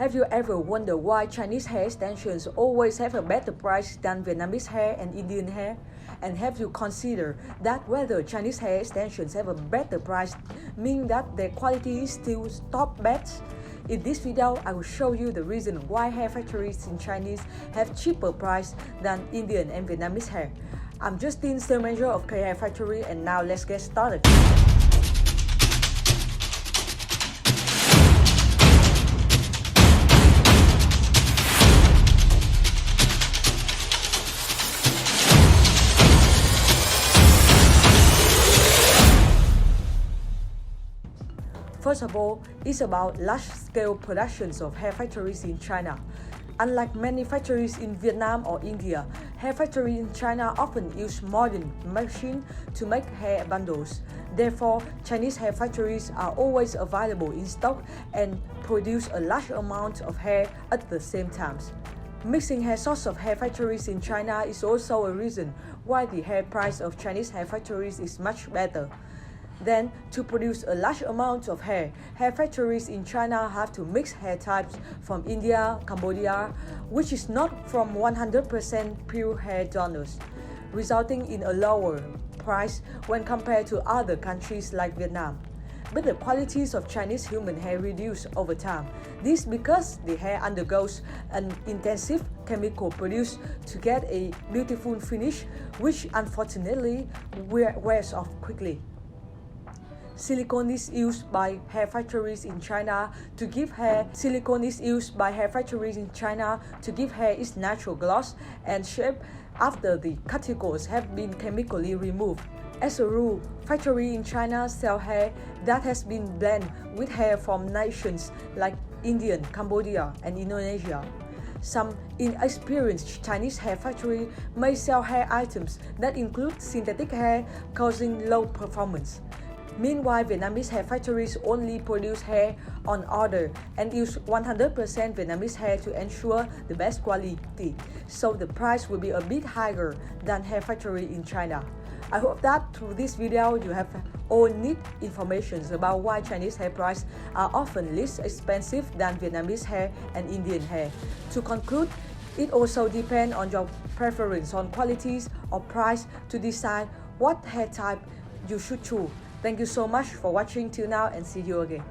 Have you ever wondered why Chinese hair extensions always have a better price than Vietnamese hair and Indian hair? And have you considered that whether Chinese hair extensions have a better price means that their quality is still top best? In this video, I will show you the reason why hair factories in Chinese have cheaper price than Indian and Vietnamese hair. I'm Justin, store manager of K Hair Factory, and now let's get started. First of all, it's about large-scale productions of hair factories in China. Unlike many factories in Vietnam or India, hair factories in China often use modern machines to make hair bundles. Therefore, Chinese hair factories are always available in stock and produce a large amount of hair at the same time. Mixing hair source of hair factories in China is also a reason why the hair price of Chinese hair factories is much better. Then, to produce a large amount of hair factories in China have to mix hair types from India, Cambodia, which is not from 100% pure hair donors, resulting in a lower price when compared to other countries like Vietnam. But the qualities of Chinese human hair reduce over time. This because the hair undergoes an intensive chemical produce to get a beautiful finish, which unfortunately wears off quickly. Silicone is used by hair factories in China to give hair. Silicone is used by hair factories in China to give hair its natural gloss and shape after the cuticles have been chemically removed. As a rule, factories in China sell hair that has been blended with hair from nations like India, Cambodia, and Indonesia. Some inexperienced Chinese hair factories may sell hair items that include synthetic hair, causing low performance. Meanwhile, Vietnamese hair factories only produce hair on order and use 100% Vietnamese hair to ensure the best quality, so the price will be a bit higher than hair factory in China. I hope that through this video you have all neat information about why Chinese hair prices are often less expensive than Vietnamese hair and Indian hair. To conclude, it also depends on your preference on qualities or price to decide what hair type you should choose. Thank you so much for watching till now, and see you again.